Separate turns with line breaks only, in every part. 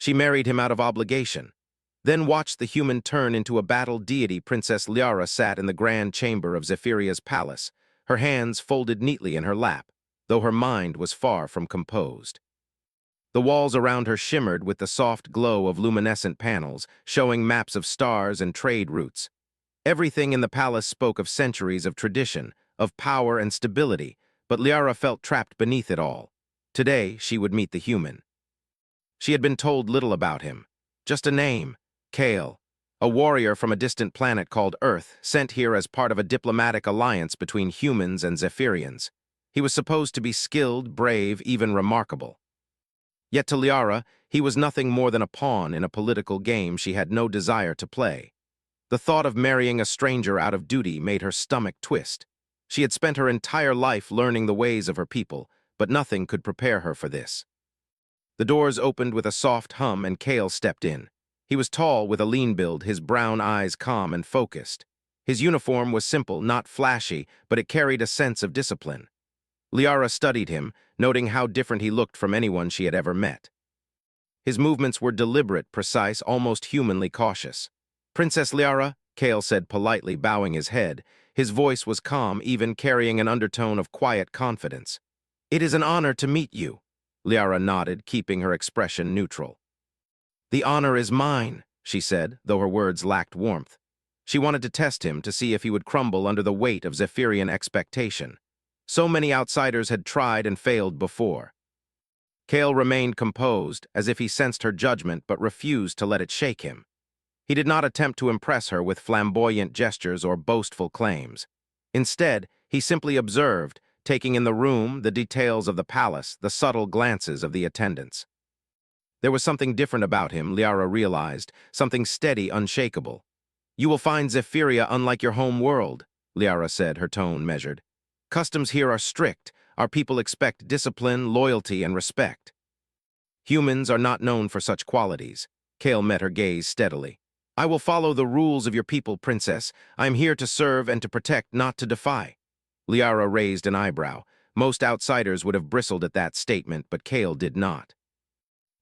She married him out of obligation, then watched the human turn into a battle deity. Princess Liara sat in the grand chamber of Zephyria's palace, her hands folded neatly in her lap, though her mind was far from composed. The walls around her shimmered with the soft glow of luminescent panels, showing maps of stars and trade routes. Everything in the palace spoke of centuries of tradition, of power and stability, but Liara felt trapped beneath it all. Today, she would meet the human. She had been told little about him. Just a name, Kale, a warrior from a distant planet called Earth, sent here as part of a diplomatic alliance between humans and Zephyrians. He was supposed to be skilled, brave, even remarkable. Yet to Liara, he was nothing more than a pawn in a political game she had no desire to play. The thought of marrying a stranger out of duty made her stomach twist. She had spent her entire life learning the ways of her people, but nothing could prepare her for this. The doors opened with a soft hum and Kale stepped in. He was tall with a lean build, his brown eyes calm and focused. His uniform was simple, not flashy, but it carried a sense of discipline. Liara studied him, noting how different he looked from anyone she had ever met. His movements were deliberate, precise, almost humanly cautious. "Princess Liara," Kale said politely, bowing his head. His voice was calm, even carrying an undertone of quiet confidence. "It is an honor to meet you." Liara nodded, keeping her expression neutral. "The honor is mine," she said, though her words lacked warmth. She wanted to test him to see if he would crumble under the weight of Zephyrian expectation. So many outsiders had tried and failed before. Kale remained composed, as if he sensed her judgment but refused to let it shake him. He did not attempt to impress her with flamboyant gestures or boastful claims. Instead, he simply observed, taking in the room, the details of the palace, the subtle glances of the attendants. There was something different about him, Liara realized, something steady, unshakable. "You will find Zephyria unlike your home world," Liara said, her tone measured. "Customs here are strict. Our people expect discipline, loyalty, and respect." "Humans are not known for such qualities." Kale met her gaze steadily. "I will follow the rules of your people, princess. I am here to serve and to protect, not to defy." Liara raised an eyebrow. Most outsiders would have bristled at that statement, but Kale did not.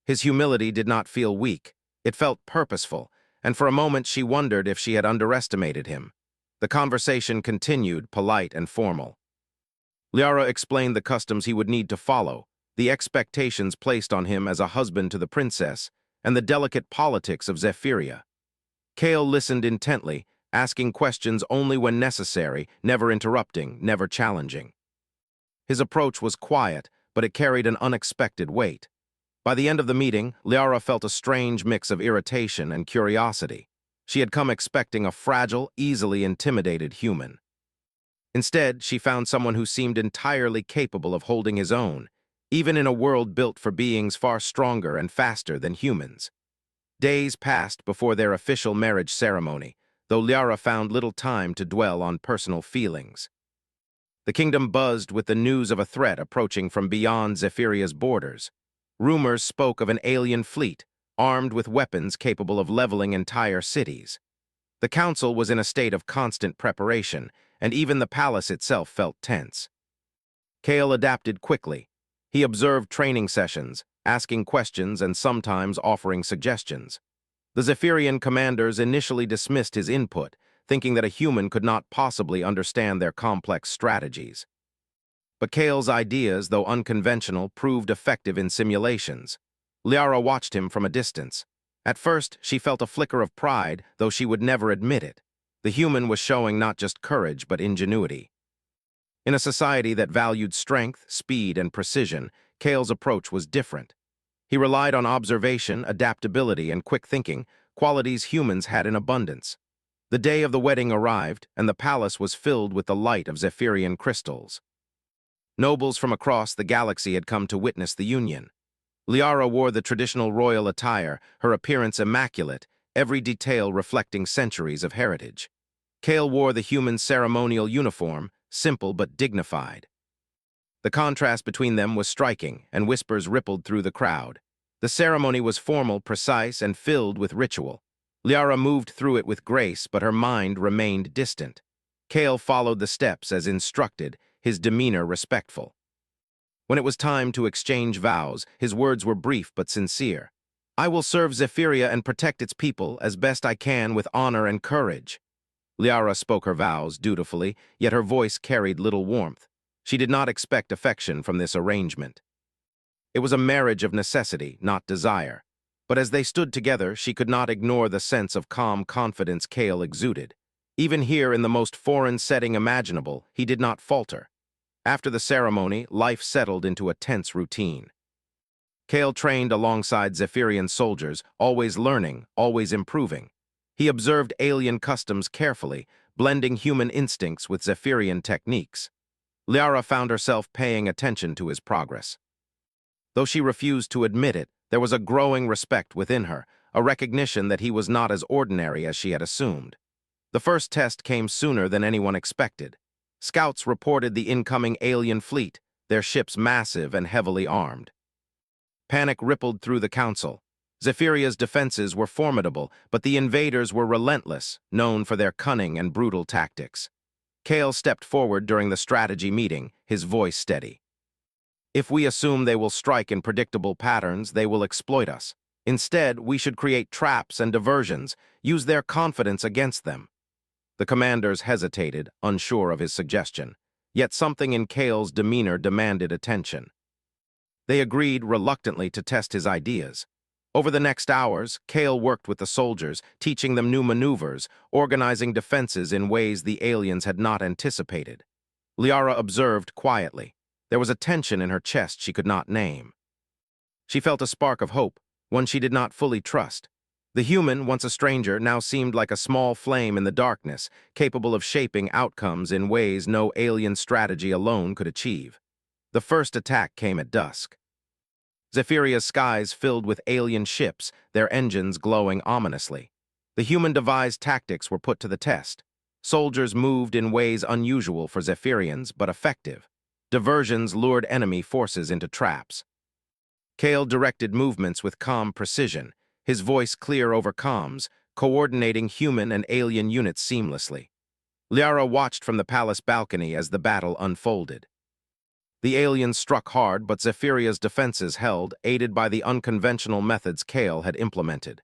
His humility did not feel weak. It felt purposeful, and for a moment she wondered if she had underestimated him. The conversation continued, polite and formal. Liara explained the customs he would need to follow, the expectations placed on him as a husband to the princess, and the delicate politics of Zephyria. Kale listened intently, asking questions only when necessary, never interrupting, never challenging. His approach was quiet, but it carried an unexpected weight. By the end of the meeting, Liara felt a strange mix of irritation and curiosity. She had come expecting a fragile, easily intimidated human. Instead, she found someone who seemed entirely capable of holding his own, even in a world built for beings far stronger and faster than humans. Days passed before their official marriage ceremony, though Liara found little time to dwell on personal feelings. The kingdom buzzed with the news of a threat approaching from beyond Zephyria's borders. Rumors spoke of an alien fleet, armed with weapons capable of leveling entire cities. The council was in a state of constant preparation, and even the palace itself felt tense. Kale adapted quickly. He observed training sessions, asking questions and sometimes offering suggestions. The Zephyrian commanders initially dismissed his input, thinking that a human could not possibly understand their complex strategies. But Kale's ideas, though unconventional, proved effective in simulations. Liara watched him from a distance. At first, she felt a flicker of pride, though she would never admit it. The human was showing not just courage, but ingenuity. In a society that valued strength, speed, and precision, Kale's approach was different. He relied on observation, adaptability, and quick thinking, qualities humans had in abundance. The day of the wedding arrived, and the palace was filled with the light of Zephyrian crystals. Nobles from across the galaxy had come to witness the union. Liara wore the traditional royal attire, her appearance immaculate, every detail reflecting centuries of heritage. Kale wore the human ceremonial uniform, simple but dignified. The contrast between them was striking, and whispers rippled through the crowd. The ceremony was formal, precise, and filled with ritual. Liara moved through it with grace, but her mind remained distant. Kale followed the steps as instructed, his demeanor respectful. When it was time to exchange vows, his words were brief but sincere. I will serve Zephyria and protect its people as best I can with honor and courage. Liara spoke her vows dutifully, yet her voice carried little warmth. She did not expect affection from this arrangement. It was a marriage of necessity, not desire. But as they stood together, she could not ignore the sense of calm confidence Kale exuded. Even here, in the most foreign setting imaginable, he did not falter. After the ceremony, life settled into a tense routine. Kale trained alongside Zephyrian soldiers, always learning, always improving. He observed alien customs carefully, blending human instincts with Zephyrian techniques. Liara found herself paying attention to his progress. Though she refused to admit it, there was a growing respect within her, a recognition that he was not as ordinary as she had assumed. The first test came sooner than anyone expected. Scouts reported the incoming alien fleet, their ships massive and heavily armed. Panic rippled through the council. Zephyria's defenses were formidable, but the invaders were relentless, known for their cunning and brutal tactics. Kale stepped forward during the strategy meeting, his voice steady. If we assume they will strike in predictable patterns, they will exploit us. Instead, we should create traps and diversions, use their confidence against them. The commanders hesitated, unsure of his suggestion. Yet something in Kale's demeanor demanded attention. They agreed reluctantly to test his ideas. Over the next hours, Kale worked with the soldiers, teaching them new maneuvers, organizing defenses in ways the aliens had not anticipated. Liara observed quietly. There was a tension in her chest she could not name. She felt a spark of hope, one she did not fully trust. The human, once a stranger, now seemed like a small flame in the darkness, capable of shaping outcomes in ways no alien strategy alone could achieve. The first attack came at dusk. Zephyria's skies filled with alien ships, their engines glowing ominously. The human-devised tactics were put to the test. Soldiers moved in ways unusual for Zephyrians, but effective. Diversions lured enemy forces into traps. Kale directed movements with calm precision, his voice clear over comms, coordinating human and alien units seamlessly. Liara watched from the palace balcony as the battle unfolded. The aliens struck hard, but Zephyria's defenses held, aided by the unconventional methods Kale had implemented.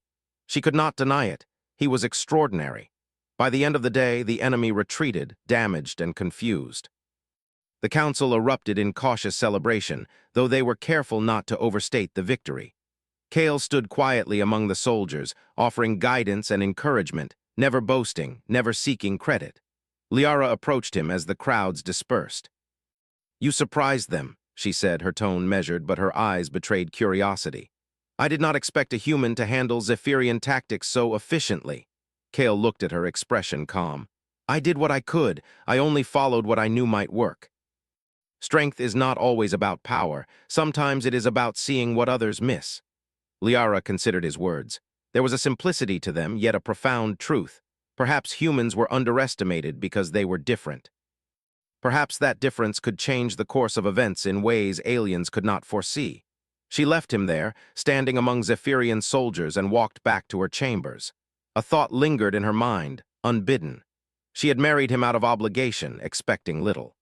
She could not deny it. He was extraordinary. By the end of the day, the enemy retreated, damaged and confused. The council erupted in cautious celebration, though they were careful not to overstate the victory. Kale stood quietly among the soldiers, offering guidance and encouragement, never boasting, never seeking credit. Liara approached him as the crowds dispersed. "You surprised them," she said, her tone measured, but her eyes betrayed curiosity. "I did not expect a human to handle Zephyrian tactics so efficiently." Kale looked at her, expression calm. "I did what I could. I only followed what I knew might work." Strength is not always about power. Sometimes it is about seeing what others miss. Liara considered his words. There was a simplicity to them, yet a profound truth. Perhaps humans were underestimated because they were different. Perhaps that difference could change the course of events in ways aliens could not foresee. She left him there, standing among Zephyrian soldiers, and walked back to her chambers. A thought lingered in her mind, unbidden. She had married him out of obligation, expecting little.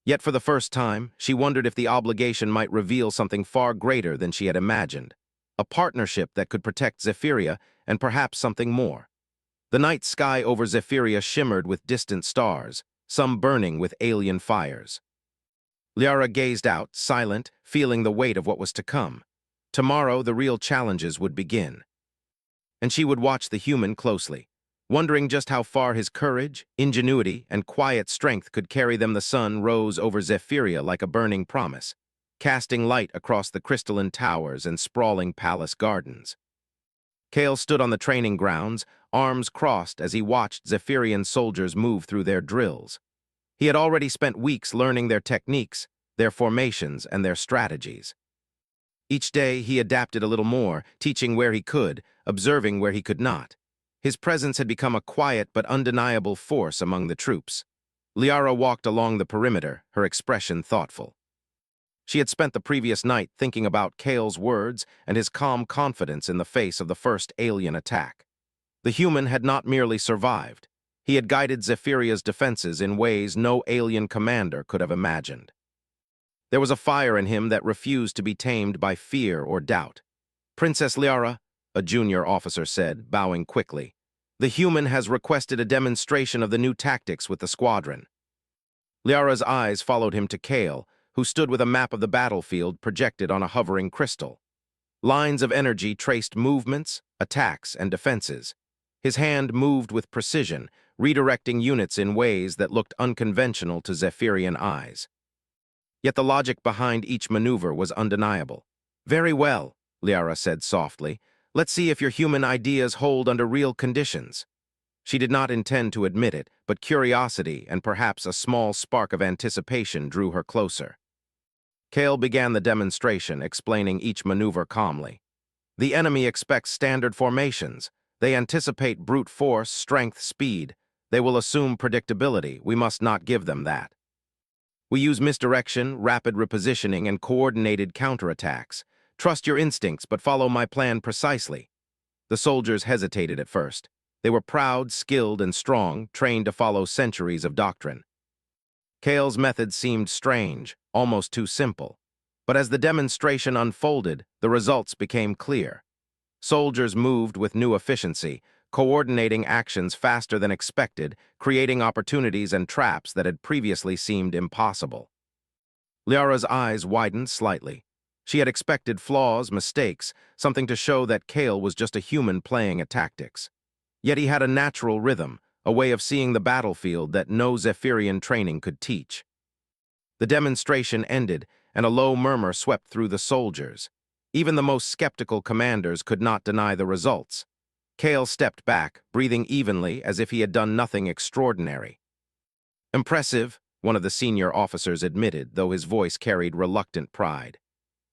Yet for the first time, she wondered if the obligation might reveal something far greater than she had imagined. A partnership that could protect Zephyria, and perhaps something more. The night sky over Zephyria shimmered with distant stars, some burning with alien fires. Liara gazed out, silent, feeling the weight of what was to come. Tomorrow, the real challenges would begin. And she would watch the human closely, wondering just how far his courage, ingenuity, and quiet strength could carry them. The sun rose over Zephyria like a burning promise, casting light across the crystalline towers and sprawling palace gardens. Kale stood on the training grounds, arms crossed as he watched Zephyrian soldiers move through their drills. He had already spent weeks learning their techniques, their formations, and their strategies. Each day he adapted a little more, teaching where he could, observing where he could not. His presence had become a quiet but undeniable force among the troops. Liara walked along the perimeter, her expression thoughtful. She had spent the previous night thinking about Kale's words and his calm confidence in the face of the first alien attack. The human had not merely survived. He had guided Zephyria's defenses in ways no alien commander could have imagined. There was a fire in him that refused to be tamed by fear or doubt. Princess Liara, a junior officer said, bowing quickly. The human has requested a demonstration of the new tactics with the squadron. Liara's eyes followed him to Kale, who stood with a map of the battlefield projected on a hovering crystal. Lines of energy traced movements, attacks, and defenses. His hand moved with precision, redirecting units in ways that looked unconventional to Zephyrian eyes. Yet the logic behind each maneuver was undeniable. "Very well," Liara said softly. "Let's see if your human ideas hold under real conditions." She did not intend to admit it, but curiosity and perhaps a small spark of anticipation drew her closer. Kale began the demonstration, explaining each maneuver calmly. "The enemy expects standard formations. They anticipate brute force, strength, speed. They will assume predictability. We must not give them that. We use misdirection, rapid repositioning, and coordinated counterattacks. Trust your instincts, but follow my plan precisely." The soldiers hesitated at first. They were proud, skilled, and strong, trained to follow centuries of doctrine. Kale's method seemed strange, almost too simple. But as the demonstration unfolded, the results became clear. Soldiers moved with new efficiency, coordinating actions faster than expected, creating opportunities and traps that had previously seemed impossible. Liara's eyes widened slightly. She had expected flaws, mistakes, something to show that Kale was just a human playing at tactics. Yet he had a natural rhythm, a way of seeing the battlefield that no Zephyrian training could teach. The demonstration ended, and a low murmur swept through the soldiers. Even the most skeptical commanders could not deny the results. Kale stepped back, breathing evenly as if he had done nothing extraordinary. "Impressive," one of the senior officers admitted, though his voice carried reluctant pride.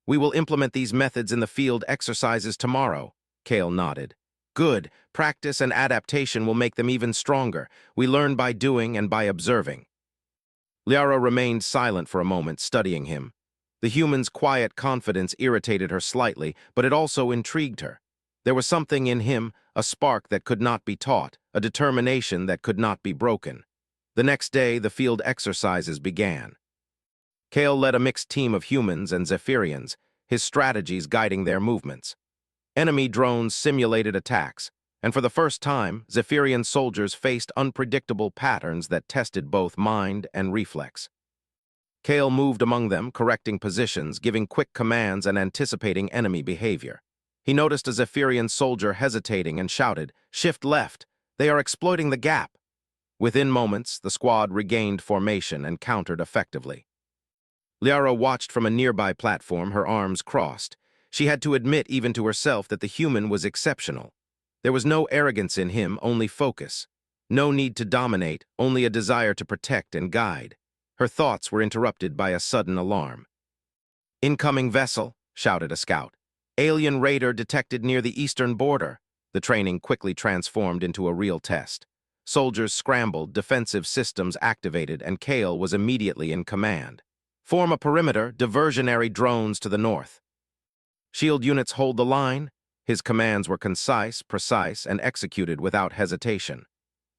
"We will implement these methods in the field exercises tomorrow." Kale nodded. "Good. Practice and adaptation will make them even stronger. We learn by doing and by observing." Liara remained silent for a moment, studying him. The human's quiet confidence irritated her slightly, but it also intrigued her. There was something in him, a spark that could not be taught, a determination that could not be broken. The next day, the field exercises began. Kale led a mixed team of humans and Zephyrians, his strategies guiding their movements. Enemy drones simulated attacks, and for the first time, Zephyrian soldiers faced unpredictable patterns that tested both mind and reflex. Kale moved among them, correcting positions, giving quick commands, and anticipating enemy behavior. He noticed a Zephyrian soldier hesitating and shouted, "Shift left! They are exploiting the gap!" Within moments, the squad regained formation and countered effectively. Liara watched from a nearby platform, her arms crossed. She had to admit even to herself that the human was exceptional. There was no arrogance in him, only focus. No need to dominate, only a desire to protect and guide. Her thoughts were interrupted by a sudden alarm. "Incoming vessel," shouted a scout. "Alien raider detected near the eastern border." The training quickly transformed into a real test. Soldiers scrambled, defensive systems activated, and Kale was immediately in command. "Form a perimeter, diversionary drones to the north." "Shield units hold the line." His commands were concise, precise, and executed without hesitation.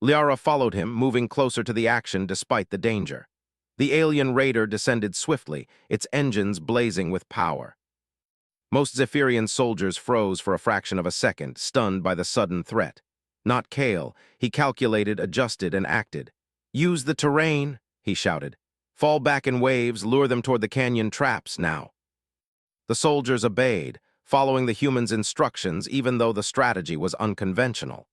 Liara followed him, moving closer to the action despite the danger. The alien raider descended swiftly, its engines blazing with power. Most Zephyrian soldiers froze for a fraction of a second, stunned by the sudden threat. Not Kale. He calculated, adjusted, and acted. "Use the terrain," he shouted. "Fall back in waves, lure them toward the canyon traps now." The soldiers obeyed, following the human's instructions even though the strategy was unconventional.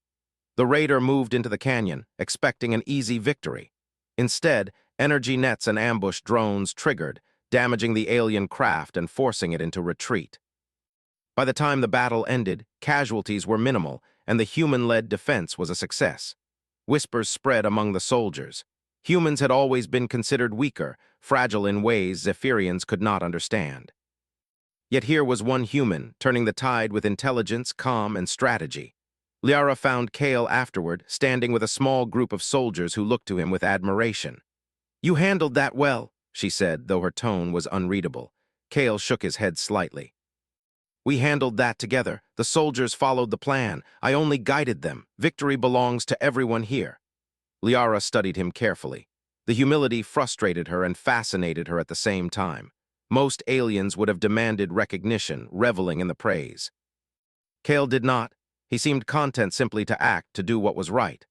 The raider moved into the canyon, expecting an easy victory. Instead, energy nets and ambush drones triggered, damaging the alien craft and forcing it into retreat. By the time the battle ended, casualties were minimal, and the human-led defense was a success. Whispers spread among the soldiers. Humans had always been considered weaker, fragile in ways Zephyrians could not understand. Yet here was one human, turning the tide with intelligence, calm, and strategy. Liara found Kale afterward, standing with a small group of soldiers who looked to him with admiration. "You handled that well," she said, though her tone was unreadable. Kale shook his head slightly. "We handled that together. The soldiers followed the plan. I only guided them. Victory belongs to everyone here." Liara studied him carefully. The humility frustrated her and fascinated her at the same time. Most aliens would have demanded recognition, reveling in the praise. Kale did not. He seemed content simply to act, to do what was right.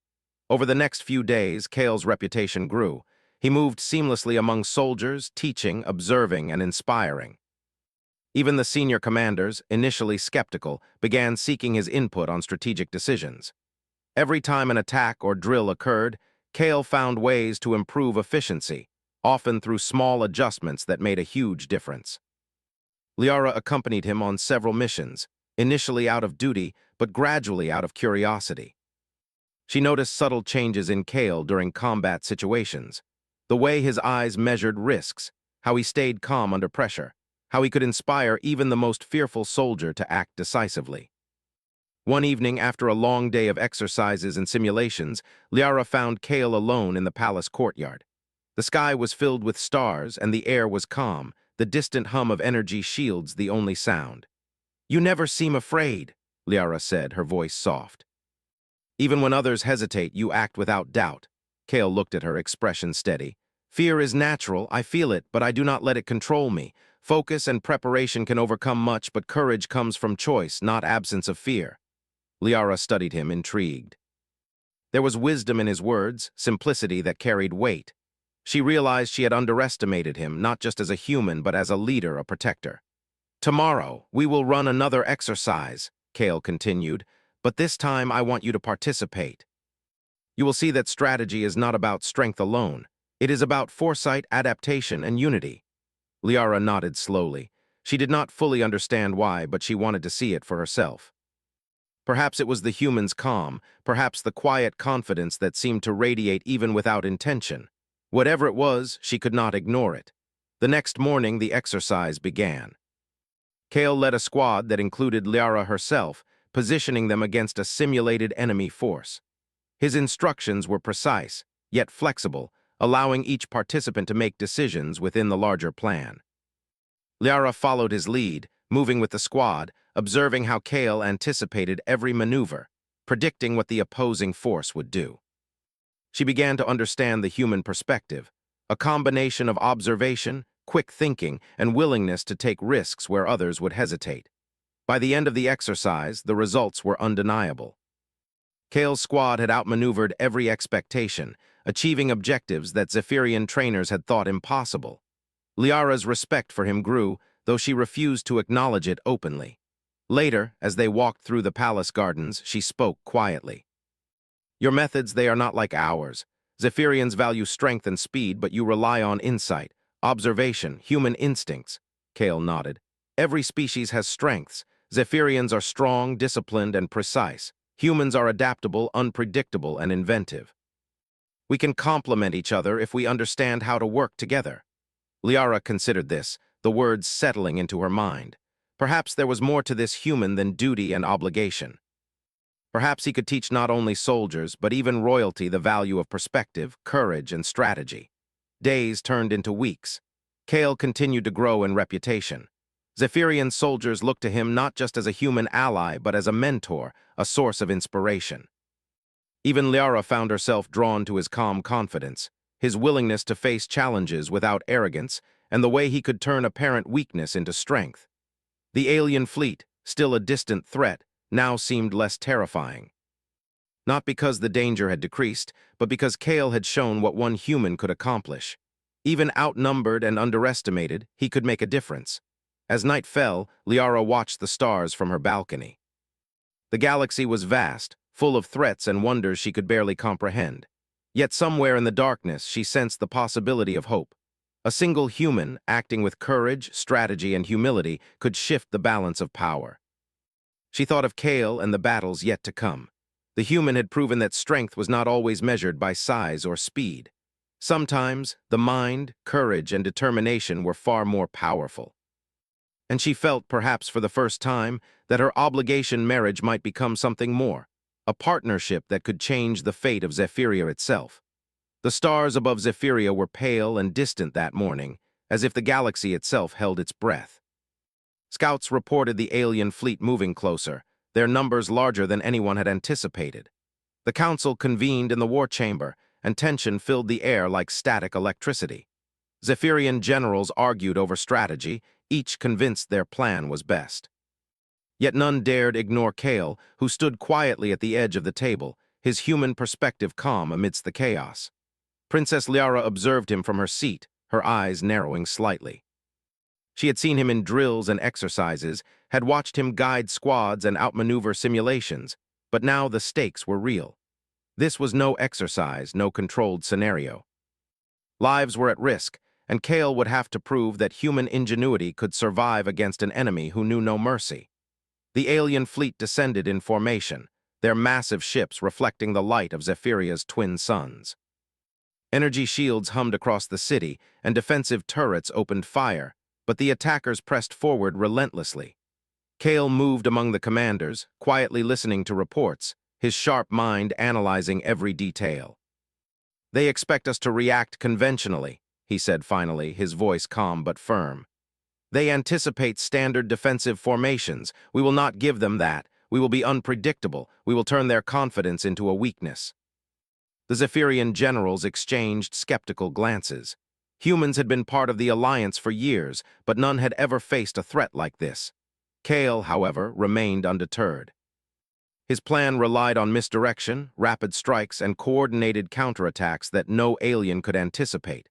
Over the next few days, Kale's reputation grew. He moved seamlessly among soldiers, teaching, observing, and inspiring. Even the senior commanders, initially skeptical, began seeking his input on strategic decisions. Every time an attack or drill occurred, Kale found ways to improve efficiency, often through small adjustments that made a huge difference. Liara accompanied him on several missions, initially out of duty, but gradually out of curiosity. She noticed subtle changes in Kale during combat situations, the way his eyes measured risks, how he stayed calm under pressure, how he could inspire even the most fearful soldier to act decisively. One evening, after a long day of exercises and simulations, Liara found Kale alone in the palace courtyard. The sky was filled with stars, and the air was calm, the distant hum of energy shields the only sound. "You never seem afraid," Liara said, her voice soft. "Even when others hesitate, you act without doubt." Kale looked at her, expression steady. "Fear is natural, I feel it, but I do not let it control me. Focus and preparation can overcome much, but courage comes from choice, not absence of fear." Liara studied him, intrigued. There was wisdom in his words, simplicity that carried weight. She realized she had underestimated him, not just as a human, but as a leader, a protector. "Tomorrow, we will run another exercise," Kale continued, "but this time I want you to participate. You will see that strategy is not about strength alone. It is about foresight, adaptation, and unity." Liara nodded slowly. She did not fully understand why, but she wanted to see it for herself. Perhaps it was the human's calm, perhaps the quiet confidence that seemed to radiate even without intention. Whatever it was, she could not ignore it. The next morning, the exercise began. Kale led a squad that included Liara herself, positioning them against a simulated enemy force. His instructions were precise, yet flexible, allowing each participant to make decisions within the larger plan. Liara followed his lead, moving with the squad, observing how Kale anticipated every maneuver, predicting what the opposing force would do. She began to understand the human perspective, a combination of observation, quick thinking, and willingness to take risks where others would hesitate. By the end of the exercise, the results were undeniable. Kale's squad had outmaneuvered every expectation, achieving objectives that Zephyrian trainers had thought impossible. Liara's respect for him grew, though she refused to acknowledge it openly. Later, as they walked through the palace gardens, she spoke quietly. "Your methods, they are not like ours. Zephyrians value strength and speed, but you rely on insight, observation, human instincts." Kale nodded. "Every species has strengths. Zephyrians are strong, disciplined, and precise. Humans are adaptable, unpredictable, and inventive. We can complement each other if we understand how to work together." Liara considered this, the words settling into her mind. Perhaps there was more to this human than duty and obligation. Perhaps he could teach not only soldiers, but even royalty the value of perspective, courage, and strategy. Days turned into weeks. Kale continued to grow in reputation. Zephyrian soldiers looked to him not just as a human ally, but as a mentor, a source of inspiration. Even Liara found herself drawn to his calm confidence, his willingness to face challenges without arrogance, and the way he could turn apparent weakness into strength. The alien fleet, still a distant threat, now seemed less terrifying. Not because the danger had decreased, but because Kale had shown what one human could accomplish. Even outnumbered and underestimated, he could make a difference. As night fell, Liara watched the stars from her balcony. The galaxy was vast, full of threats and wonders she could barely comprehend. Yet somewhere in the darkness, she sensed the possibility of hope. A single human, acting with courage, strategy, and humility, could shift the balance of power. She thought of Kale and the battles yet to come. The human had proven that strength was not always measured by size or speed. Sometimes, the mind, courage, and determination were far more powerful. And she felt, perhaps for the first time, that her obligation marriage might become something more, a partnership that could change the fate of Zephyria itself. The stars above Zephyria were pale and distant that morning, as if the galaxy itself held its breath. Scouts reported the alien fleet moving closer, their numbers larger than anyone had anticipated. The council convened in the war chamber, and tension filled the air like static electricity. Zephyrian generals argued over strategy, each convinced their plan was best. Yet none dared ignore Kale, who stood quietly at the edge of the table, his human perspective calm amidst the chaos. Princess Liara observed him from her seat, her eyes narrowing slightly. She had seen him in drills and exercises, had watched him guide squads and outmaneuver simulations, but now the stakes were real. This was no exercise, no controlled scenario. Lives were at risk, and Kale would have to prove that human ingenuity could survive against an enemy who knew no mercy. The alien fleet descended in formation, their massive ships reflecting the light of Zephyria's twin suns. Energy shields hummed across the city, and defensive turrets opened fire, but the attackers pressed forward relentlessly. Kale moved among the commanders, quietly listening to reports, his sharp mind analyzing every detail. "They expect us to react conventionally," he said finally, his voice calm but firm. "They anticipate standard defensive formations. We will not give them that. We will be unpredictable. We will turn their confidence into a weakness." The Zephyrian generals exchanged skeptical glances. Humans had been part of the alliance for years, but none had ever faced a threat like this. Kale, however, remained undeterred. His plan relied on misdirection, rapid strikes, and coordinated counterattacks that no alien could anticipate.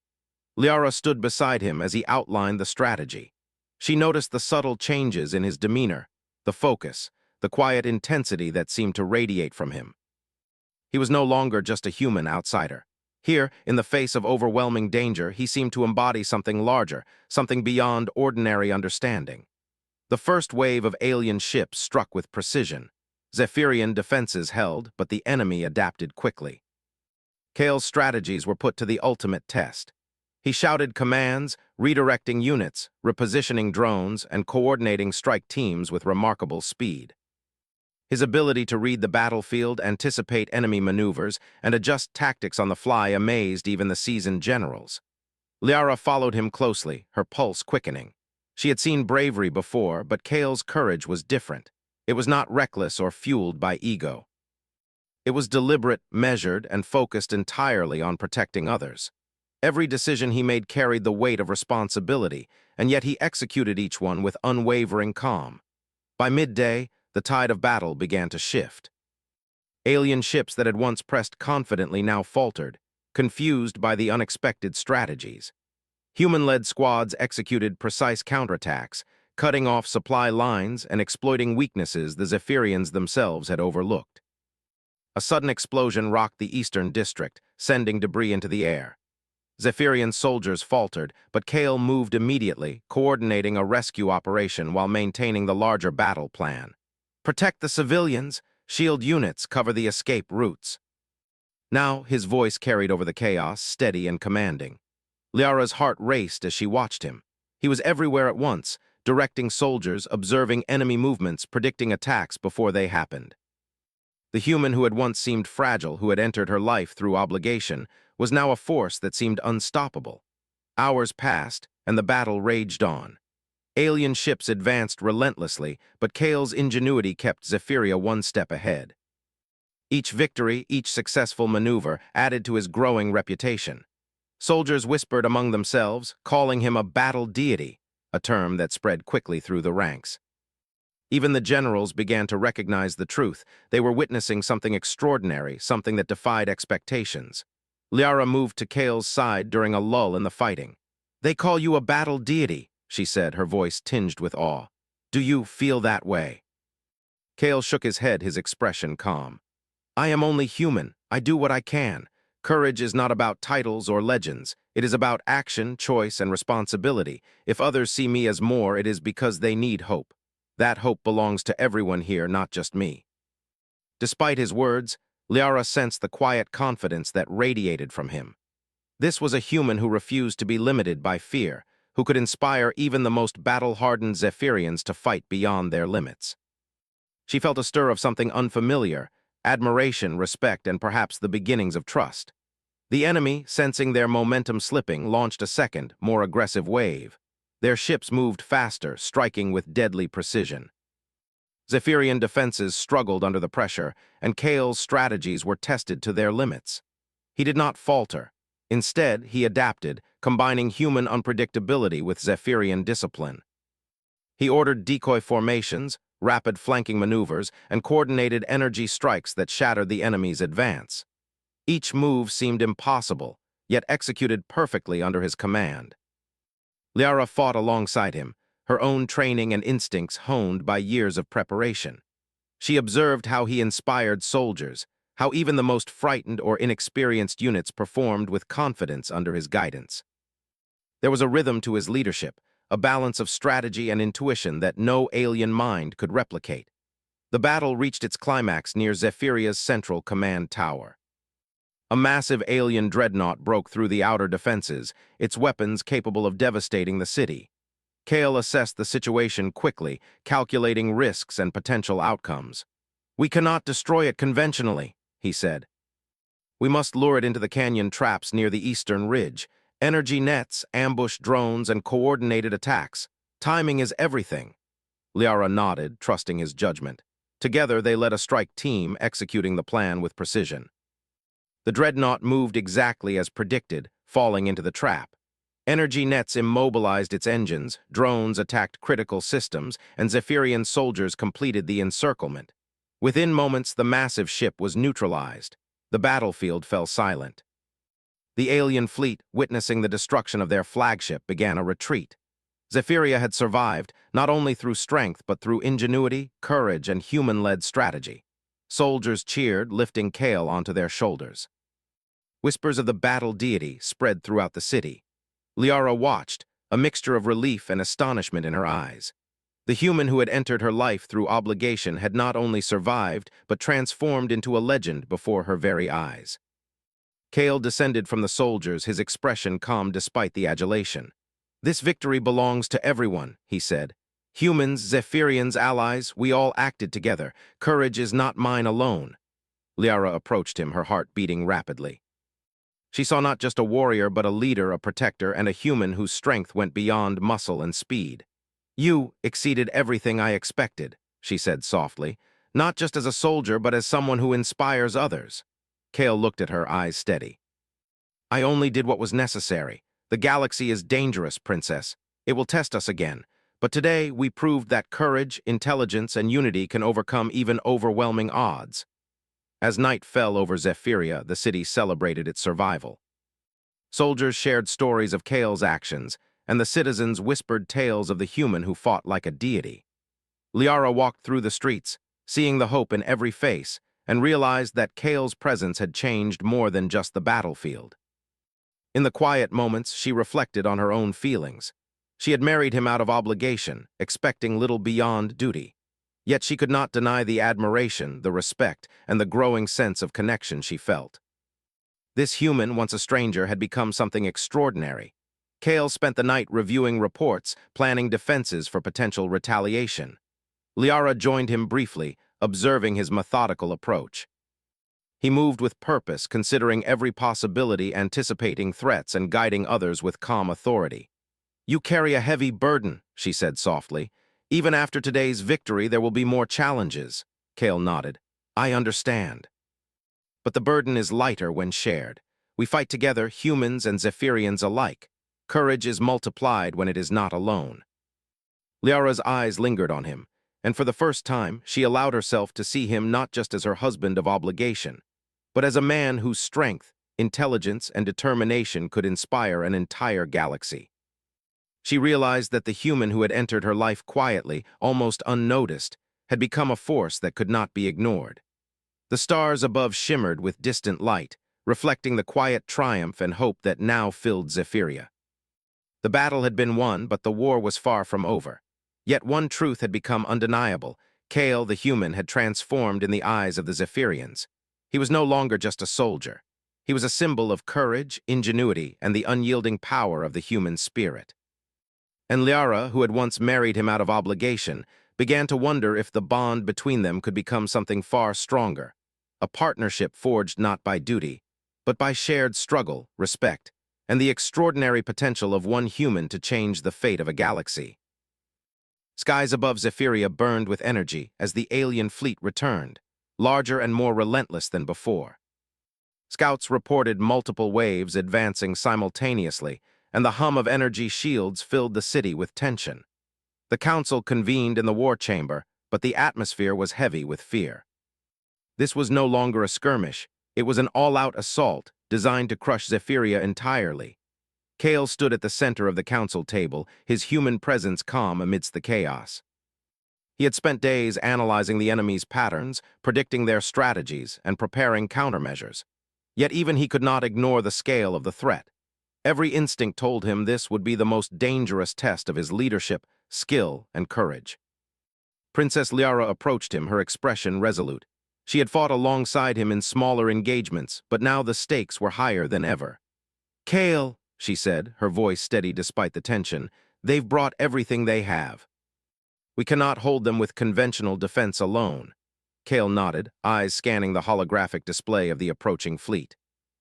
Liara stood beside him as he outlined the strategy. She noticed the subtle changes in his demeanor, the focus, the quiet intensity that seemed to radiate from him. He was no longer just a human outsider. Here, in the face of overwhelming danger, he seemed to embody something larger, something beyond ordinary understanding. The first wave of alien ships struck with precision. Zephyrian defenses held, but the enemy adapted quickly. Kale's strategies were put to the ultimate test. He shouted commands, redirecting units, repositioning drones, and coordinating strike teams with remarkable speed. His ability to read the battlefield, anticipate enemy maneuvers, and adjust tactics on the fly amazed even the seasoned generals. Liara followed him closely, her pulse quickening. She had seen bravery before, but Kale's courage was different. It was not reckless or fueled by ego. It was deliberate, measured, and focused entirely on protecting others. Every decision he made carried the weight of responsibility, and yet he executed each one with unwavering calm. By midday, the tide of battle began to shift. Alien ships that had once pressed confidently now faltered, confused by the unexpected strategies. Human-led squads executed precise counterattacks, cutting off supply lines and exploiting weaknesses the Zephyrians themselves had overlooked. A sudden explosion rocked the eastern district, sending debris into the air. Zephyrian soldiers faltered, but Kale moved immediately, coordinating a rescue operation while maintaining the larger battle plan. "Protect the civilians, shield units, cover the escape routes." Now his voice carried over the chaos, steady and commanding. Liara's heart raced as she watched him. He was everywhere at once, directing soldiers, observing enemy movements, predicting attacks before they happened. The human who had once seemed fragile, who had entered her life through obligation, was now a force that seemed unstoppable. Hours passed, and the battle raged on. Alien ships advanced relentlessly, but Kale's ingenuity kept Zephyria one step ahead. Each victory, each successful maneuver, added to his growing reputation. Soldiers whispered among themselves, calling him a battle deity, a term that spread quickly through the ranks. Even the generals began to recognize the truth. They were witnessing something extraordinary, something that defied expectations. Liara moved to Kale's side during a lull in the fighting. "They call you a battle deity," she said, her voice tinged with awe. "Do you feel that way?" Kale shook his head, his expression calm. "I am only human. I do what I can. Courage is not about titles or legends. It is about action, choice, and responsibility. If others see me as more, it is because they need hope. That hope belongs to everyone here, not just me." Despite his words, Liara sensed the quiet confidence that radiated from him. This was a human who refused to be limited by fear, who could inspire even the most battle-hardened Zephyrians to fight beyond their limits. She felt a stir of something unfamiliar, admiration, respect, and perhaps the beginnings of trust. The enemy, sensing their momentum slipping, launched a second, more aggressive wave. Their ships moved faster, striking with deadly precision. Zephyrian defenses struggled under the pressure, and Kale's strategies were tested to their limits. He did not falter. Instead, he adapted, combining human unpredictability with Zephyrian discipline. He ordered decoy formations, rapid flanking maneuvers, and coordinated energy strikes that shattered the enemy's advance. Each move seemed impossible, yet executed perfectly under his command. Liara fought alongside him, her own training and instincts honed by years of preparation. She observed how he inspired soldiers, how even the most frightened or inexperienced units performed with confidence under his guidance. There was a rhythm to his leadership, a balance of strategy and intuition that no alien mind could replicate. The battle reached its climax near Zephyria's central command tower. A massive alien dreadnought broke through the outer defenses, its weapons capable of devastating the city. Kale assessed the situation quickly, calculating risks and potential outcomes. "We cannot destroy it conventionally," he said. "We must lure it into the canyon traps near the eastern ridge. Energy nets, ambush drones, and coordinated attacks. Timing is everything." Liara nodded, trusting his judgment. Together, they led a strike team, executing the plan with precision. The dreadnought moved exactly as predicted, falling into the trap. Energy nets immobilized its engines, drones attacked critical systems, and Zephyrian soldiers completed the encirclement. Within moments, the massive ship was neutralized. The battlefield fell silent. The alien fleet, witnessing the destruction of their flagship, began a retreat. Zephyria had survived, not only through strength, but through ingenuity, courage, and human-led strategy. Soldiers cheered, lifting Kale onto their shoulders. Whispers of the battle deity spread throughout the city. Liara watched, a mixture of relief and astonishment in her eyes. The human who had entered her life through obligation had not only survived, but transformed into a legend before her very eyes. Kale descended from the soldiers, his expression calm despite the adulation. "This victory belongs to everyone," he said. "Humans, Zephyrians, allies, we all acted together. Courage is not mine alone." Liara approached him, her heart beating rapidly. She saw not just a warrior, but a leader, a protector, and a human whose strength went beyond muscle and speed. "You exceeded everything I expected," she said softly, "not just as a soldier, but as someone who inspires others." Kale looked at her, eyes steady. "I only did what was necessary. The galaxy is dangerous, Princess. It will test us again. But today, we proved that courage, intelligence, and unity can overcome even overwhelming odds." As night fell over Zephyria, the city celebrated its survival. Soldiers shared stories of Kale's actions, and the citizens whispered tales of the human who fought like a deity. Liara walked through the streets, seeing the hope in every face, and realized that Kale's presence had changed more than just the battlefield. In the quiet moments, she reflected on her own feelings. She had married him out of obligation, expecting little beyond duty. Yet she could not deny the admiration, the respect, and the growing sense of connection she felt. This human, once a stranger, had become something extraordinary. Kale spent the night reviewing reports, planning defenses for potential retaliation. Liara joined him briefly, observing his methodical approach. He moved with purpose, considering every possibility, anticipating threats, and guiding others with calm authority. "You carry a heavy burden," she said softly. "Even after today's victory, there will be more challenges." Kale nodded. "I understand. But the burden is lighter when shared. We fight together, humans and Zephyrians alike. Courage is multiplied when it is not alone." Liara's eyes lingered on him, and for the first time, she allowed herself to see him not just as her husband of obligation, but as a man whose strength, intelligence, and determination could inspire an entire galaxy. She realized that the human who had entered her life quietly, almost unnoticed, had become a force that could not be ignored. The stars above shimmered with distant light, reflecting the quiet triumph and hope that now filled Zephyria. The battle had been won, but the war was far from over. Yet one truth had become undeniable. Kale, the human, had transformed in the eyes of the Zephyrians. He was no longer just a soldier. He was a symbol of courage, ingenuity, and the unyielding power of the human spirit. And Liara, who had once married him out of obligation, began to wonder if the bond between them could become something far stronger, a partnership forged not by duty, but by shared struggle, respect, and the extraordinary potential of one human to change the fate of a galaxy. Skies above Zephyria burned with energy as the alien fleet returned, larger and more relentless than before. Scouts reported multiple waves advancing simultaneously, and the hum of energy shields filled the city with tension. The council convened in the war chamber, but the atmosphere was heavy with fear. This was no longer a skirmish. It was an all-out assault designed to crush Zephyria entirely. Kale stood at the center of the council table, his human presence calm amidst the chaos. He had spent days analyzing the enemy's patterns, predicting their strategies, and preparing countermeasures. Yet even he could not ignore the scale of the threat. Every instinct told him this would be the most dangerous test of his leadership, skill, and courage. Princess Liara approached him, her expression resolute. She had fought alongside him in smaller engagements, but now the stakes were higher than ever. "Kale," she said, her voice steady despite the tension, "they've brought everything they have. We cannot hold them with conventional defense alone." Kale nodded, eyes scanning the holographic display of the approaching fleet.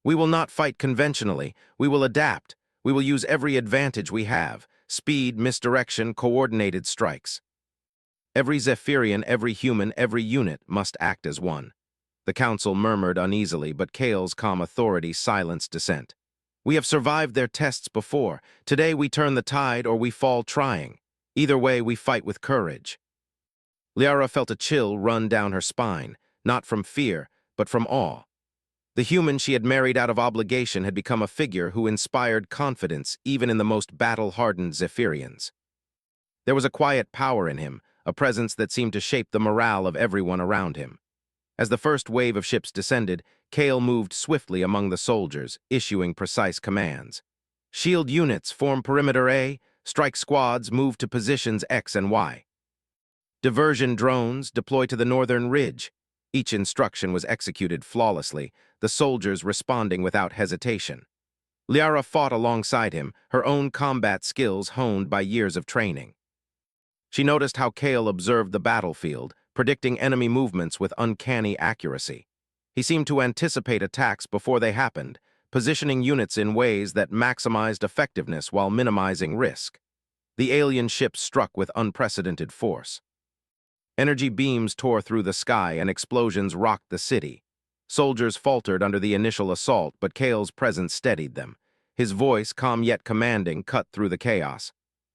"We will not fight conventionally. We will adapt. We will use every advantage we have. Speed, misdirection, coordinated strikes. Every Zephyrian, every human, every unit must act as one." The council murmured uneasily, but Kale's calm authority silenced dissent. "We have survived their tests before. Today we turn the tide or we fall trying. Either way, we fight with courage." Liara felt a chill run down her spine, not from fear, but from awe. The human she had married out of obligation had become a figure who inspired confidence even in the most battle-hardened Zephyrians. There was a quiet power in him, a presence that seemed to shape the morale of everyone around him. As the first wave of ships descended, Kale moved swiftly among the soldiers, issuing precise commands. "Shield units, form perimeter A. Strike squads, move to positions X and Y. Diversion drones, deploy to the northern ridge." Each instruction was executed flawlessly, the soldiers responding without hesitation. Liara fought alongside him, her own combat skills honed by years of training. She noticed how Kale observed the battlefield, predicting enemy movements with uncanny accuracy. He seemed to anticipate attacks before they happened, positioning units in ways that maximized effectiveness while minimizing risk. The alien ship struck with unprecedented force. Energy beams tore through the sky and explosions rocked the city. Soldiers faltered under the initial assault, but Kale's presence steadied them. His voice, calm yet commanding, cut through the chaos.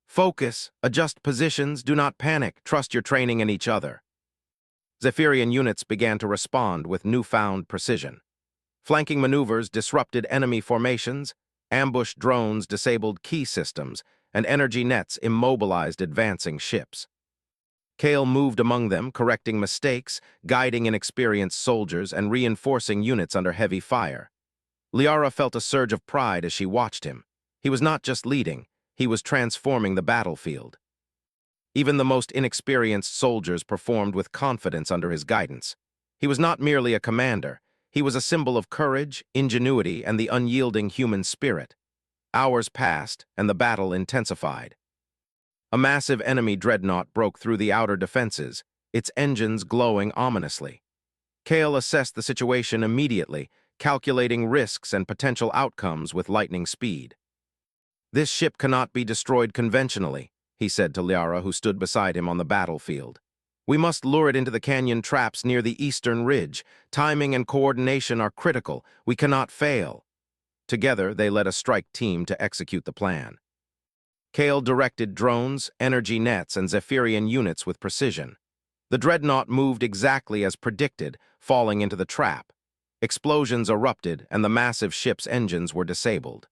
"Focus, adjust positions, do not panic, trust your training in each other." Zephyrian units began to respond with newfound precision. Flanking maneuvers disrupted enemy formations, ambush drones disabled key systems, and energy nets immobilized advancing ships. Kale moved among them, correcting mistakes, guiding inexperienced soldiers, and reinforcing units under heavy fire. Liara felt a surge of pride as she watched him. He was not just leading, he was transforming the battlefield. Even the most inexperienced soldiers performed with confidence under his guidance. He was not merely a commander, he was a symbol of courage, ingenuity, and the unyielding human spirit. Hours passed, and the battle intensified. A massive enemy dreadnought broke through the outer defenses, its engines glowing ominously. Kale assessed the situation immediately, calculating risks and potential outcomes with lightning speed. "This ship cannot be destroyed conventionally," he said to Liara, who stood beside him on the battlefield. "We must lure it into the canyon traps near the eastern ridge. Timing and coordination are critical. We cannot fail." Together, they led a strike team to execute the plan. Kale directed drones, energy nets, and Zephyrian units with precision. The dreadnought moved exactly as predicted, falling into the trap. Explosions erupted, and the massive ship's engines were disabled.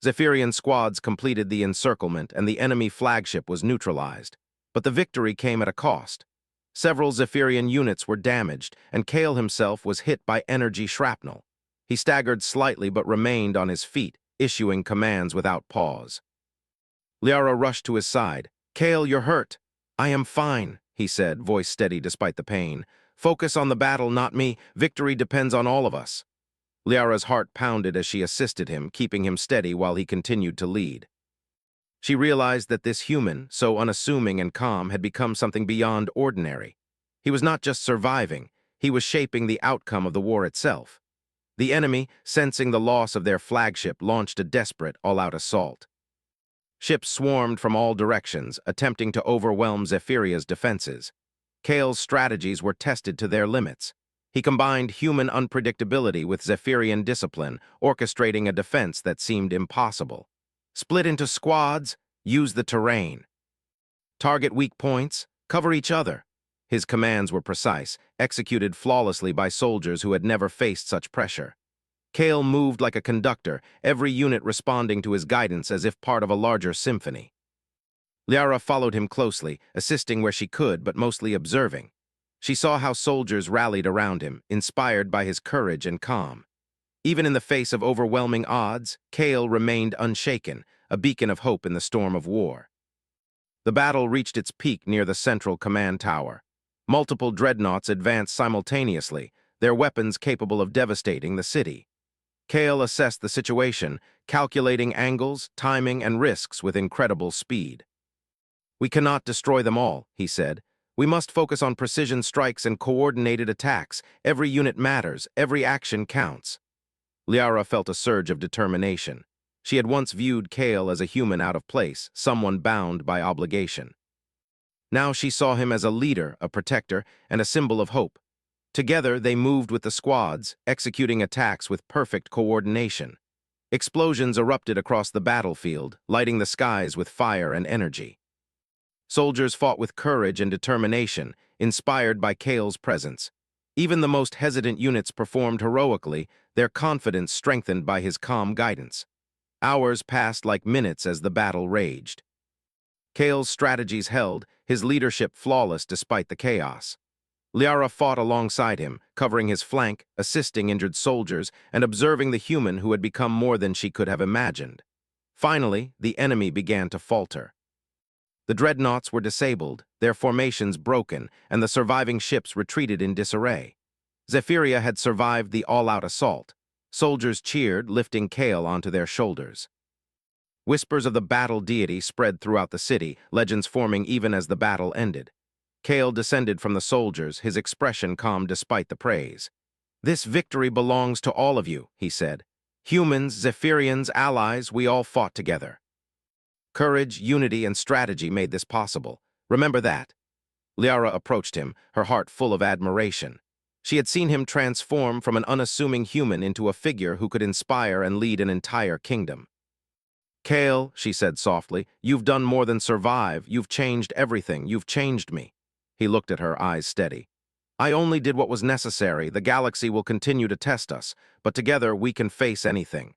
Zephyrian squads completed the encirclement, and the enemy flagship was neutralized. But the victory came at a cost. Several Zephyrian units were damaged, and Kale himself was hit by energy shrapnel. He staggered slightly but remained on his feet, issuing commands without pause. Liara rushed to his side. "Kale, you're hurt." "I am fine," he said, voice steady despite the pain. "Focus on the battle, not me. Victory depends on all of us." Liara's heart pounded as she assisted him, keeping him steady while he continued to lead. She realized that this human, so unassuming and calm, had become something beyond ordinary. He was not just surviving, he was shaping the outcome of the war itself. The enemy, sensing the loss of their flagship, launched a desperate, all-out assault. Ships swarmed from all directions, attempting to overwhelm Zephyria's defenses. Kale's strategies were tested to their limits. He combined human unpredictability with Zephyrian discipline, orchestrating a defense that seemed impossible. Split into squads, use the terrain. Target weak points, cover each other. His commands were precise, executed flawlessly by soldiers who had never faced such pressure. Kale moved like a conductor, every unit responding to his guidance as if part of a larger symphony. Liara followed him closely, assisting where she could, but mostly observing. She saw how soldiers rallied around him, inspired by his courage and calm. Even in the face of overwhelming odds, Kale remained unshaken, a beacon of hope in the storm of war. The battle reached its peak near the central command tower. Multiple dreadnoughts advanced simultaneously, their weapons capable of devastating the city. Kale assessed the situation, calculating angles, timing, and risks with incredible speed. "We cannot destroy them all," he said. "We must focus on precision strikes and coordinated attacks. Every unit matters, every action counts." Liara felt a surge of determination. She had once viewed Kale as a human out of place, someone bound by obligation. Now she saw him as a leader, a protector, and a symbol of hope. Together, they moved with the squads, executing attacks with perfect coordination. Explosions erupted across the battlefield, lighting the skies with fire and energy. Soldiers fought with courage and determination, inspired by Kale's presence. Even the most hesitant units performed heroically, their confidence strengthened by his calm guidance. Hours passed like minutes as the battle raged. Kale's strategies held, his leadership flawless despite the chaos. Liara fought alongside him, covering his flank, assisting injured soldiers, and observing the human who had become more than she could have imagined. Finally, the enemy began to falter. The dreadnoughts were disabled, their formations broken, and the surviving ships retreated in disarray. Zephyria had survived the all-out assault. Soldiers cheered, lifting Kale onto their shoulders. Whispers of the battle deity spread throughout the city, legends forming even as the battle ended. Kale descended from the soldiers, his expression calm despite the praise. "This victory belongs to all of you," he said. "Humans, Zephyrians, allies, we all fought together. Courage, unity, and strategy made this possible. Remember that." Liara approached him, her heart full of admiration. She had seen him transform from an unassuming human into a figure who could inspire and lead an entire kingdom. "Kale," she said softly, "you've done more than survive. You've changed everything. You've changed me." He looked at her, eyes steady. "I only did what was necessary. The galaxy will continue to test us, but together we can face anything."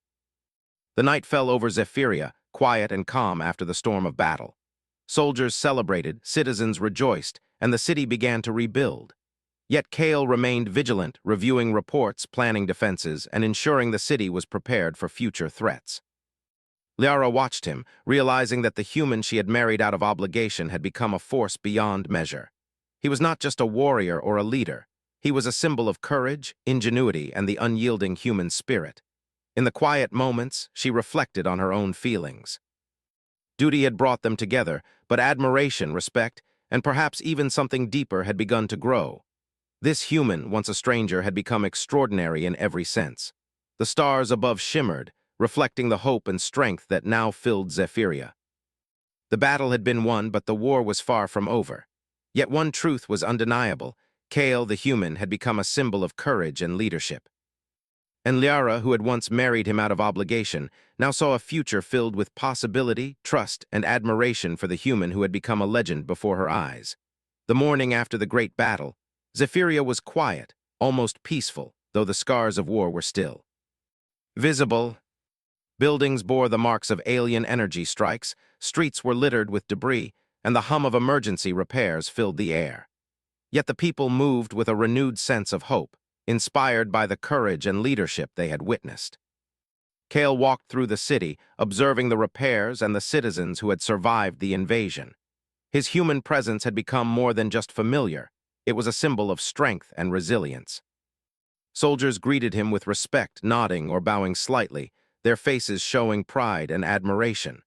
The night fell over Zephyria, quiet and calm after the storm of battle. Soldiers celebrated, citizens rejoiced, and the city began to rebuild. Yet Kale remained vigilant, reviewing reports, planning defenses, and ensuring the city was prepared for future threats. Liara watched him, realizing that the human she had married out of obligation had become a force beyond measure. He was not just a warrior or a leader. He was a symbol of courage, ingenuity, and the unyielding human spirit. In the quiet moments, she reflected on her own feelings. Duty had brought them together, but admiration, respect, and perhaps even something deeper had begun to grow. This human, once a stranger, had become extraordinary in every sense. The stars above shimmered, reflecting the hope and strength that now filled Zephyria. The battle had been won, but the war was far from over. Yet one truth was undeniable. Kale, the human, had become a symbol of courage and leadership. And Liara, who had once married him out of obligation, now saw a future filled with possibility, trust, and admiration for the human who had become a legend before her eyes. The morning after the great battle, Zephyria was quiet, almost peaceful, though the scars of war were still visible. Buildings bore the marks of alien energy strikes, streets were littered with debris, and the hum of emergency repairs filled the air. Yet the people moved with a renewed sense of hope, inspired by the courage and leadership they had witnessed. Kale walked through the city, observing the repairs and the citizens who had survived the invasion. His human presence had become more than just familiar. It was a symbol of strength and resilience. Soldiers greeted him with respect, nodding or bowing slightly, their faces showing pride and admiration.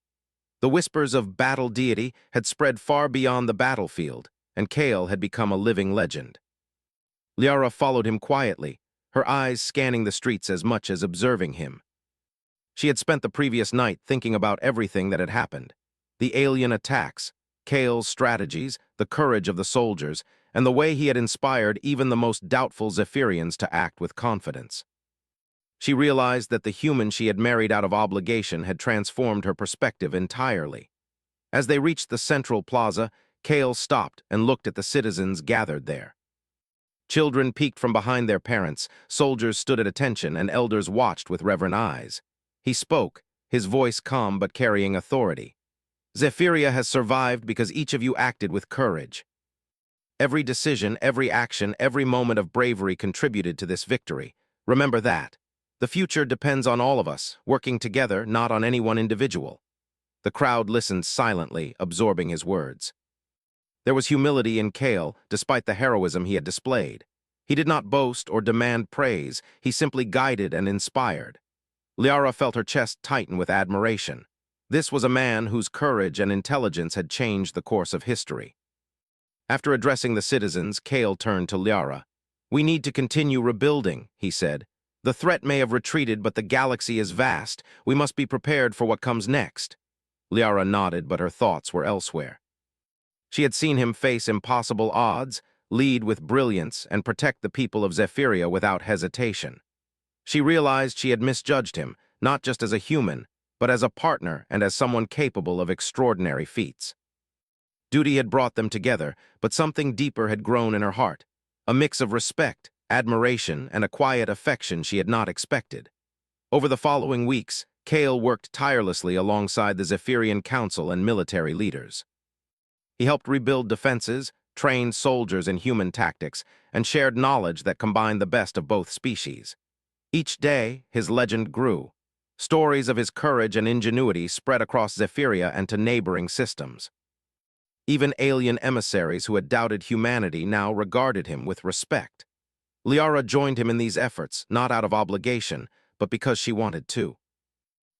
The whispers of battle deity had spread far beyond the battlefield, and Kale had become a living legend. Liara followed him quietly, her eyes scanning the streets as much as observing him. She had spent the previous night thinking about everything that had happened. The alien attacks, Kale's strategies, the courage of the soldiers, and the way he had inspired even the most doubtful Zephyrians to act with confidence. She realized that the human she had married out of obligation had transformed her perspective entirely. As they reached the central plaza, Kale stopped and looked at the citizens gathered there. Children peeked from behind their parents, soldiers stood at attention, and elders watched with reverent eyes. He spoke, his voice calm but carrying authority. Zephyria has survived because each of you acted with courage. Every decision, every action, every moment of bravery contributed to this victory. Remember that. The future depends on all of us, working together, not on any one individual. The crowd listened silently, absorbing his words. There was humility in Kale, despite the heroism he had displayed. He did not boast or demand praise, he simply guided and inspired. Liara felt her chest tighten with admiration. This was a man whose courage and intelligence had changed the course of history. After addressing the citizens, Kale turned to Liara. "We need to continue rebuilding," he said. "The threat may have retreated, but the galaxy is vast. We must be prepared for what comes next." Liara nodded, but her thoughts were elsewhere. She had seen him face impossible odds, lead with brilliance, and protect the people of Zephyria without hesitation. She realized she had misjudged him, not just as a human, but as a partner and as someone capable of extraordinary feats. Duty had brought them together, but something deeper had grown in her heart, a mix of respect, admiration, and a quiet affection she had not expected. Over the following weeks, Kale worked tirelessly alongside the Zephyrian council and military leaders. He helped rebuild defenses, trained soldiers in human tactics, and shared knowledge that combined the best of both species. Each day, his legend grew. Stories of his courage and ingenuity spread across Zephyria and to neighboring systems. Even alien emissaries who had doubted humanity now regarded him with respect. Liara joined him in these efforts, not out of obligation, but because she wanted to.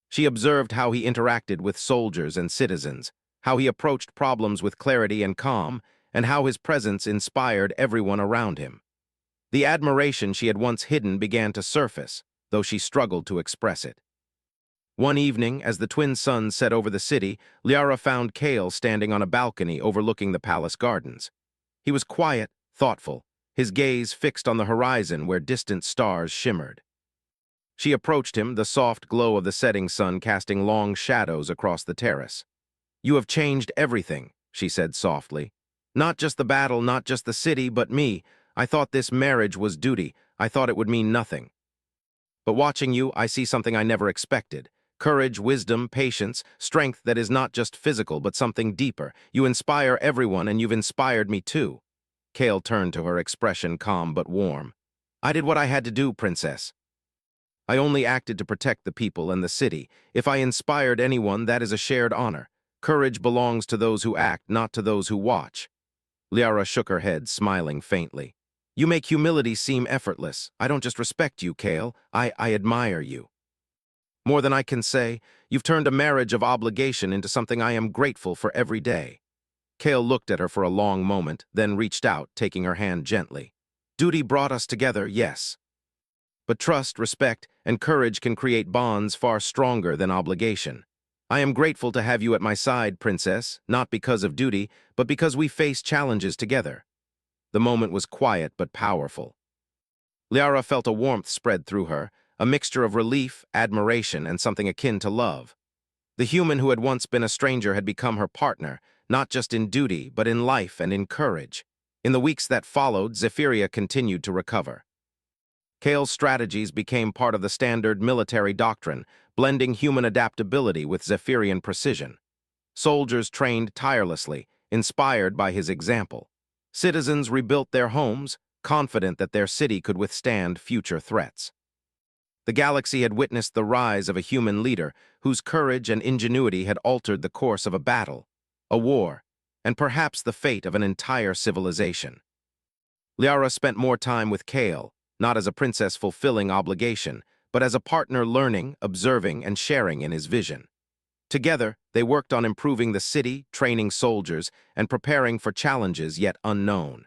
She observed how he interacted with soldiers and citizens, how he approached problems with clarity and calm, and how his presence inspired everyone around him. The admiration she had once hidden began to surface, though she struggled to express it. One evening, as the twin suns set over the city, Liara found Kale standing on a balcony overlooking the palace gardens. He was quiet, thoughtful, his gaze fixed on the horizon where distant stars shimmered. She approached him, the soft glow of the setting sun casting long shadows across the terrace. "You have changed everything," she said softly. "Not just the battle, not just the city, but me. I thought this marriage was duty. I thought it would mean nothing. But watching you, I see something I never expected. Courage, wisdom, patience, strength that is not just physical but something deeper. You inspire everyone, and you've inspired me too." Kale turned to her, expression calm but warm. "I did what I had to do, Princess. I only acted to protect the people and the city. If I inspired anyone, that is a shared honor. Courage belongs to those who act, not to those who watch." Liara shook her head, smiling faintly. "You make humility seem effortless. I don't just respect you, Kale. I admire you. More than I can say, you've turned a marriage of obligation into something I am grateful for every day." Kale looked at her for a long moment, then reached out, taking her hand gently. "Duty brought us together, yes. But trust, respect, and courage can create bonds far stronger than obligation. I am grateful to have you at my side, Princess, not because of duty, but because we face challenges together." The moment was quiet but powerful. Liara felt a warmth spread through her, a mixture of relief, admiration, and something akin to love. The human who had once been a stranger had become her partner, not just in duty, but in life and in courage. In the weeks that followed, Zephyria continued to recover. Kale's strategies became part of the standard military doctrine, blending human adaptability with Zephyrian precision. Soldiers trained tirelessly, inspired by his example. Citizens rebuilt their homes, confident that their city could withstand future threats. The galaxy had witnessed the rise of a human leader whose courage and ingenuity had altered the course of a battle, a war, and perhaps the fate of an entire civilization. Liara spent more time with Kale, not as a princess fulfilling obligation, but as a partner learning, observing, and sharing in his vision. Together, they worked on improving the city, training soldiers, and preparing for challenges yet unknown.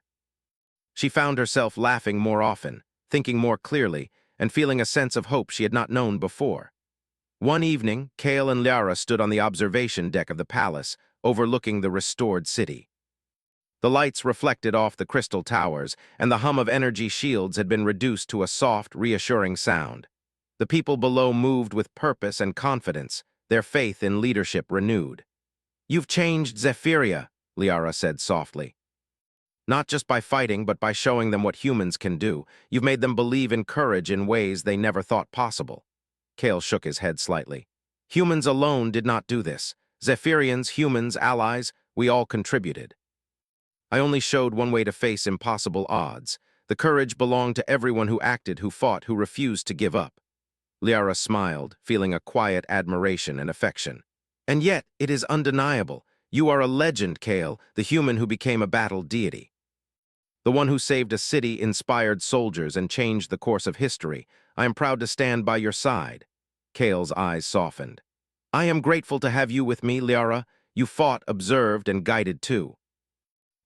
She found herself laughing more often, thinking more clearly, and feeling a sense of hope she had not known before. One evening, Kale and Liara stood on the observation deck of the palace, overlooking the restored city. The lights reflected off the crystal towers, and the hum of energy shields had been reduced to a soft, reassuring sound. The people below moved with purpose and confidence, their faith in leadership renewed. "You've changed Zephyria," Liara said softly. Not just by fighting, but by showing them what humans can do. You've made them believe in courage in ways they never thought possible. Kale shook his head slightly. Humans alone did not do this. Zephyrians, humans, allies, we all contributed. I only showed one way to face impossible odds. The courage belonged to everyone who acted, who fought, who refused to give up. Liara smiled, feeling a quiet admiration and affection. And yet, it is undeniable. You are a legend, Kale, the human who became a battle deity. The one who saved a city, inspired soldiers, and changed the course of history. I am proud to stand by your side. Kale's eyes softened. I am grateful to have you with me, Liara. You fought, observed, and guided too.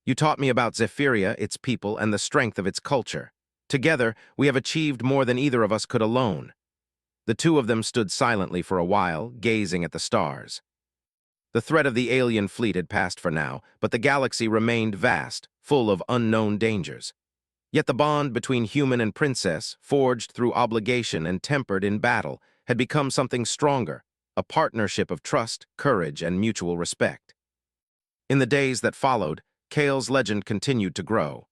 You taught me about Zephyria, its people, and the strength of its culture. Together, we have achieved more than either of us could alone. The two of them stood silently for a while, gazing at the stars. The threat of the alien fleet had passed for now, but the galaxy remained vast, full of unknown dangers. Yet the bond between human and princess, forged through obligation and tempered in battle, had become something stronger, a partnership of trust, courage, and mutual respect. In the days that followed, Kale's legend continued to grow.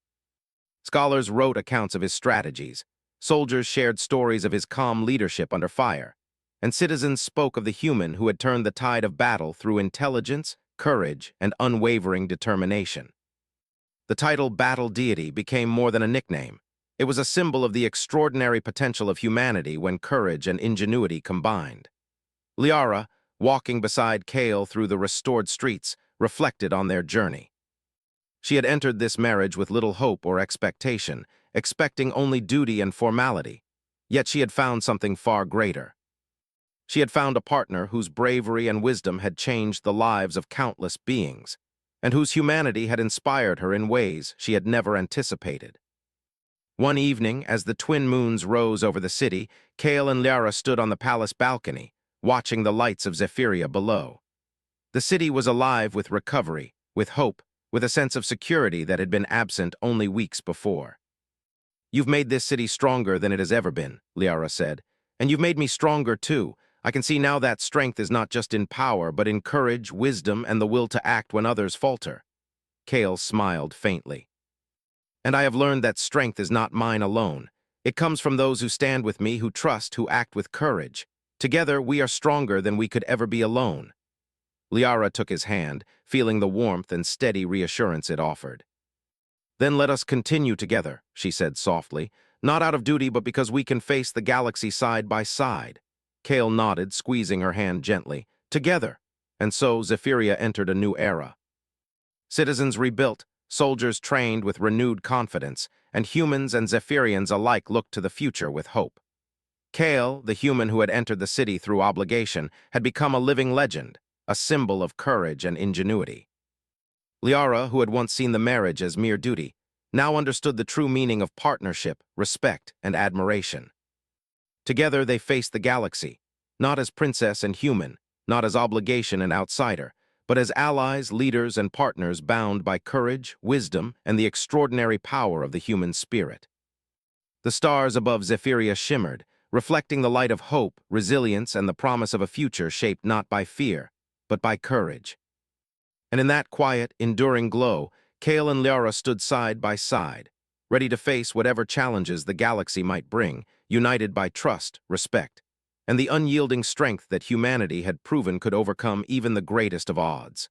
Scholars wrote accounts of his strategies, soldiers shared stories of his calm leadership under fire, and citizens spoke of the human who had turned the tide of battle through intelligence, courage, and unwavering determination. The title Battle Deity became more than a nickname. It was a symbol of the extraordinary potential of humanity when courage and ingenuity combined. Liara, walking beside Kale through the restored streets, reflected on their journey. She had entered this marriage with little hope or expectation, expecting only duty and formality. Yet she had found something far greater. She had found a partner whose bravery and wisdom had changed the lives of countless beings, and whose humanity had inspired her in ways she had never anticipated. One evening, as the twin moons rose over the city, Kale and Liara stood on the palace balcony, watching the lights of Zephyria below. The city was alive with recovery, with hope, with a sense of security that had been absent only weeks before. You've made this city stronger than it has ever been, Liara said, and you've made me stronger too. I can see now that strength is not just in power, but in courage, wisdom, and the will to act when others falter. Kale smiled faintly. And I have learned that strength is not mine alone. It comes from those who stand with me, who trust, who act with courage. Together, we are stronger than we could ever be alone. Liara took his hand, feeling the warmth and steady reassurance it offered. Then let us continue together, she said softly, not out of duty, but because we can face the galaxy side by side. Kale nodded, squeezing her hand gently. Together. And so Zephyria entered a new era. Citizens rebuilt, soldiers trained with renewed confidence, and humans and Zephyrians alike looked to the future with hope. Kale, the human who had entered the city through obligation, had become a living legend, a symbol of courage and ingenuity. Liara, who had once seen the marriage as mere duty, now understood the true meaning of partnership, respect, and admiration. Together they faced the galaxy, not as princess and human, not as obligation and outsider, but as allies, leaders, and partners bound by courage, wisdom, and the extraordinary power of the human spirit. The stars above Zephyria shimmered, reflecting the light of hope, resilience, and the promise of a future shaped not by fear, but by courage. And in that quiet, enduring glow, Kale and Liara stood side by side, ready to face whatever challenges the galaxy might bring, united by trust, respect, and the unyielding strength that humanity had proven could overcome even the greatest of odds.